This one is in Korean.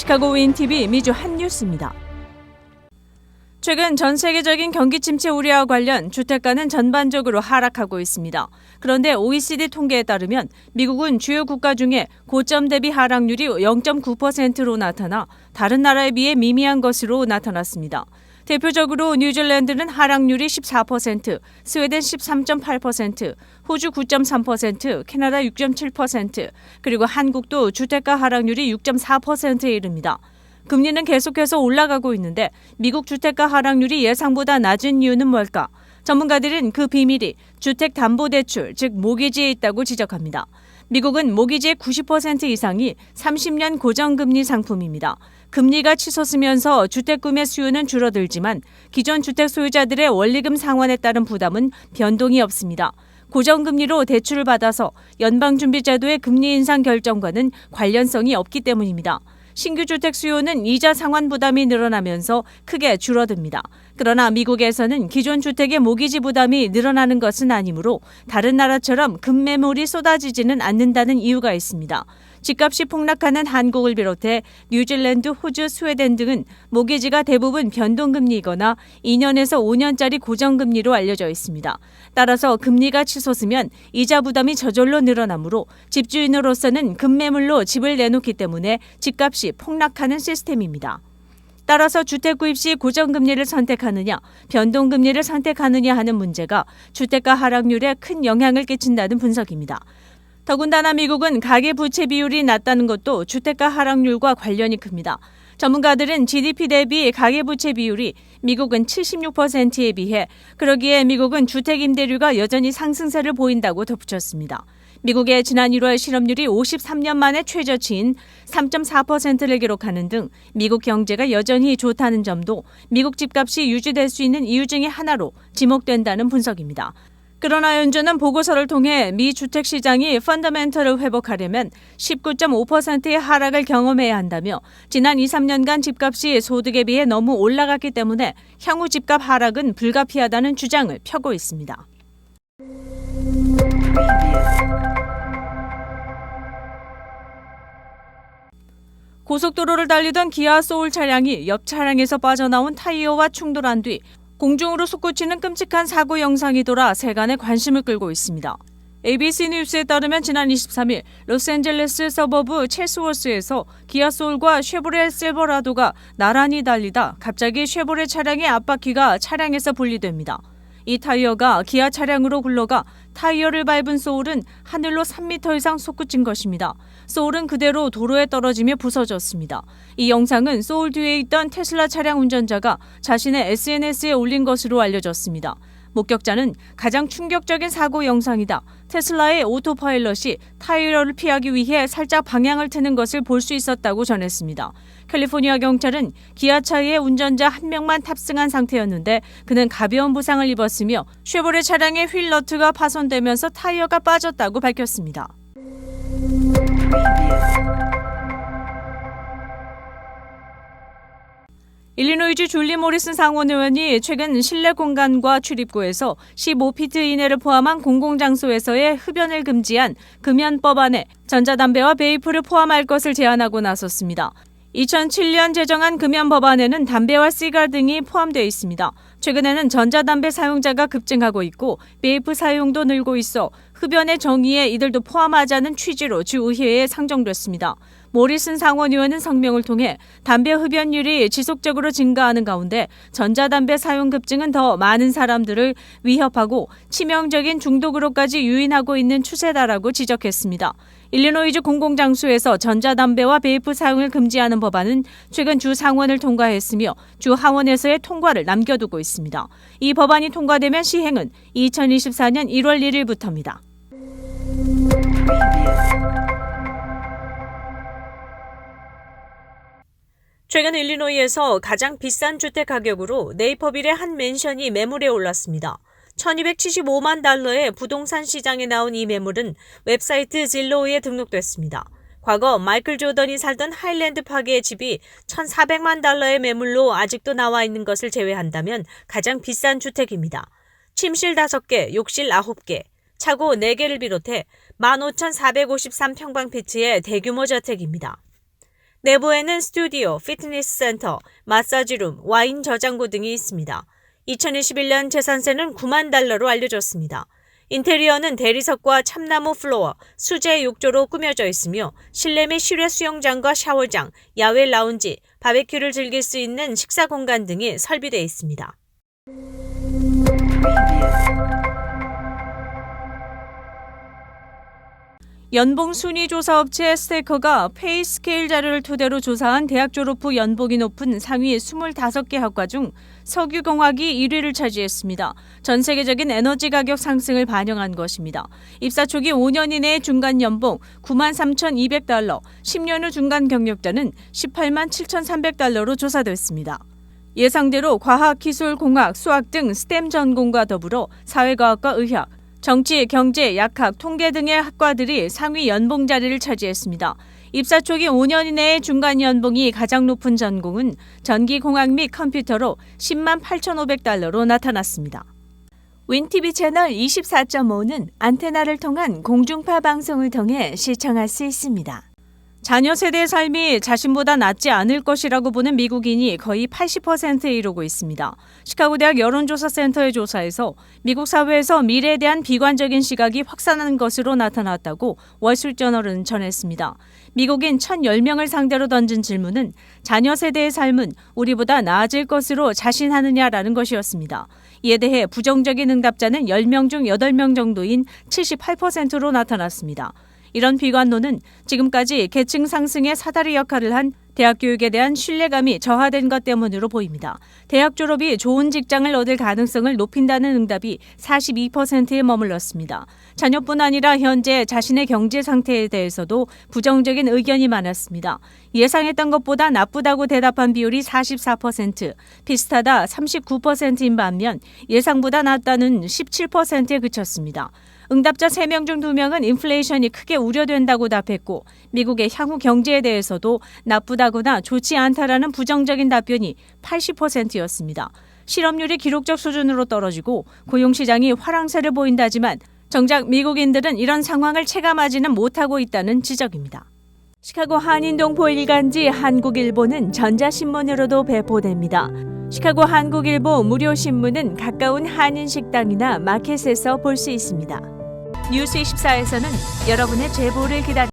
시카고 윈TV 미주 한뉴스입니다. 최근 전 세계적인 경기 침체 우려와 관련 주택가는 전반적으로 하락하고 있습니다. 그런데 OECD 통계에 따르면 미국은 주요 국가 중에 고점 대비 하락률이 0.9%로 나타나 다른 나라에 비해 미미한 것으로 나타났습니다. 대표적으로 뉴질랜드는 하락률이 14%, 스웨덴 13.8%, 호주 9.3%, 캐나다 6.7%, 그리고 한국도 주택가 하락률이 6.4%에 이릅니다. 금리는 계속해서 올라가고 있는데 미국 주택가 하락률이 예상보다 낮은 이유는 뭘까? 전문가들은 그 비밀이 주택담보대출, 즉 모기지에 있다고 지적합니다. 미국은 모기지의 90% 이상이 30년 고정금리 상품입니다. 금리가 치솟으면서 주택 구매 수요는 줄어들지만 기존 주택 소유자들의 원리금 상환에 따른 부담은 변동이 없습니다. 고정금리로 대출을 받아서 연방준비제도의 금리 인상 결정과는 관련성이 없기 때문입니다. 신규 주택 수요는 이자 상환 부담이 늘어나면서 크게 줄어듭니다. 그러나 미국에서는 기존 주택의 모기지 부담이 늘어나는 것은 아니므로 다른 나라처럼 급매물이 쏟아지지는 않는다는 이유가 있습니다. 집값이 폭락하는 한국을 비롯해 뉴질랜드, 호주, 스웨덴 등은 모기지가 대부분 변동금리이거나 2년에서 5년짜리 고정금리로 알려져 있습니다. 따라서 금리가 치솟으면 이자 부담이 저절로 늘어나므로 집주인으로서는 급매물로 집을 내놓기 때문에 집값이 폭락하는 시스템입니다. 따라서 주택 구입 시 고정금리를 선택하느냐, 변동금리를 선택하느냐 하는 문제가 주택가 하락률에 큰 영향을 끼친다는 분석입니다. 더군다나 미국은 가계부채 비율이 낮다는 것도 주택가 하락률과 관련이 큽니다. 전문가들은 GDP 대비 가계부채 비율이 미국은 76%에 비해 그러기에 미국은 주택 임대료가 여전히 상승세를 보인다고 덧붙였습니다. 미국의 지난 1월 실업률이 53년 만에 최저치인 3.4%를 기록하는 등 미국 경제가 여전히 좋다는 점도 미국 집값이 유지될 수 있는 이유 중에 하나로 지목된다는 분석입니다. 그러나 연준은 보고서를 통해 미 주택시장이 펀더멘털을 회복하려면 19.5%의 하락을 경험해야 한다며 지난 2, 3년간 집값이 소득에 비해 너무 올라갔기 때문에 향후 집값 하락은 불가피하다는 주장을 펴고 있습니다. 고속도로를 달리던 기아 소울 차량이 옆 차량에서 빠져나온 타이어와 충돌한 뒤 공중으로 솟구치는 끔찍한 사고 영상이 돌아 세간의 관심을 끌고 있습니다. ABC 뉴스에 따르면 지난 23일 로스앤젤레스 서버브 첼스워스에서 기아 소울과 쉐보레 실버라도가 나란히 달리다 갑자기 쉐보레 차량의 앞바퀴가 차량에서 분리됩니다. 이 타이어가 기아 차량으로 굴러가 타이어를 밟은 소울은 하늘로 3m 이상 솟구친 것입니다. 소울은 그대로 도로에 떨어지며 부서졌습니다. 이 영상은 소울 뒤에 있던 테슬라 차량 운전자가 자신의 SNS에 올린 것으로 알려졌습니다. 목격자는 가장 충격적인 사고 영상이다. 테슬라의 오토파일럿이 타이어를 피하기 위해 살짝 방향을 트는 것을 볼 수 있었다고 전했습니다. 캘리포니아 경찰은 기아차의 운전자 한 명만 탑승한 상태였는데 그는 가벼운 부상을 입었으며 쉐보레 차량의 휠 너트가 파손되면서 타이어가 빠졌다고 밝혔습니다. 일리노이주 줄리 모리슨 상원 의원이 최근 실내 공간과 출입구에서 15피트 이내를 포함한 공공장소에서의 흡연을 금지한 금연법안에 전자담배와 베이프를 포함할 것을 제안하고 나섰습니다. 2007년 제정한 금연법안에는 담배와 시가 등이 포함되어 있습니다. 최근에는 전자담배 사용자가 급증하고 있고 베이프 사용도 늘고 있어 흡연의 정의에 이들도 포함하자는 취지로 주의회에 상정됐습니다. 모리슨 상원 의원은 성명을 통해 담배 흡연율이 지속적으로 증가하는 가운데 전자담배 사용 급증은 더 많은 사람들을 위협하고 치명적인 중독으로까지 유인하고 있는 추세다라고 지적했습니다. 일리노이주 공공장소에서 전자담배와 베이프 사용을 금지하는 법안은 최근 주 상원을 통과했으며 주 하원에서의 통과를 남겨두고 있습니다. 이 법안이 통과되면 시행은 2024년 1월 1일부터입니다. 최근 일리노이에서 가장 비싼 주택 가격으로 네이퍼빌의 한 맨션이 매물에 올랐습니다. $1275만 부동산 시장에 나온 이 매물은 웹사이트 질로우에 등록됐습니다. 과거 마이클 조던이 살던 하일랜드 파크의 집이 $1,400만 매물로 아직도 나와 있는 것을 제외한다면 가장 비싼 주택입니다. 침실 5개, 욕실 9개, 차고 4개를 비롯해 15,453평방피트의 대규모 저택입니다. 내부에는 스튜디오, 피트니스 센터, 마사지룸, 와인 저장고 등이 있습니다. 2021년 재산세는 $90,000로 알려졌습니다. 인테리어는 대리석과 참나무 플로어, 수제 욕조로 꾸며져 있으며 실내 및 실외 수영장과 샤워장, 야외 라운지, 바베큐를 즐길 수 있는 식사 공간 등이 설비되어 있습니다. 연봉 순위 조사 업체 스테이커가 페이 스케일 자료를 토대로 조사한 대학 졸업 후 연봉이 높은 상위 25개 학과 중 석유공학이 1위를 차지했습니다. 전 세계적인 에너지 가격 상승을 반영한 것입니다. 입사 초기 5년 이내의 중간 연봉 $93,200, 10년 후 중간 경력자는 $187,300로 조사됐습니다. 예상대로 과학, 기술, 공학, 수학 등 스템 전공과 더불어 사회과학과 의학, 정치, 경제, 약학, 통계 등의 학과들이 상위 연봉 자리를 차지했습니다. 입사 초기 5년 이내의 중간 연봉이 가장 높은 전공은 전기공학 및 컴퓨터로 $108,500로 나타났습니다. 윈TV 채널 24.5는 안테나를 통한 공중파 방송을 통해 시청할 수 있습니다. 자녀 세대의 삶이 자신보다 낫지 않을 것이라고 보는 미국인이 거의 80%에 이르고 있습니다. 시카고대학 여론조사센터의 조사에서 미국 사회에서 미래에 대한 비관적인 시각이 확산하는 것으로 나타났다고 월스트리트저널은 전했습니다. 미국인 1,010명을 상대로 던진 질문은 자녀 세대의 삶은 우리보다 나아질 것으로 자신하느냐라는 것이었습니다. 이에 대해 부정적인 응답자는 10명 중 8명 정도인 78%로 나타났습니다. 이런 비관론은 지금까지 계층 상승의 사다리 역할을 한 대학 교육에 대한 신뢰감이 저하된 것 때문으로 보입니다. 대학 졸업이 좋은 직장을 얻을 가능성을 높인다는 응답이 42%에 머물렀습니다. 자녀뿐 아니라 현재 자신의 경제 상태에 대해서도 부정적인 의견이 많았습니다. 예상했던 것보다 나쁘다고 대답한 비율이 44%, 비슷하다 39%인 반면 예상보다 낫다는 17%에 그쳤습니다. 응답자 3명 중 2명은 인플레이션이 크게 우려된다고 답했고 미국의 향후 경제에 대해서도 나쁘다거나 좋지 않다라는 부정적인 답변이 80%였습니다. 실업률이 기록적 수준으로 떨어지고 고용시장이 화랑세를 보인다지만 정작 미국인들은 이런 상황을 체감하지는 못하고 있다는 지적입니다. 시카고 한인동포 일간지 한국일보는 전자신문으로도 배포됩니다. 시카고 한국일보 무료 신문은 가까운 한인식당이나 마켓에서 볼 수 있습니다. 뉴스24에서는 여러분의 제보를 기다립니다.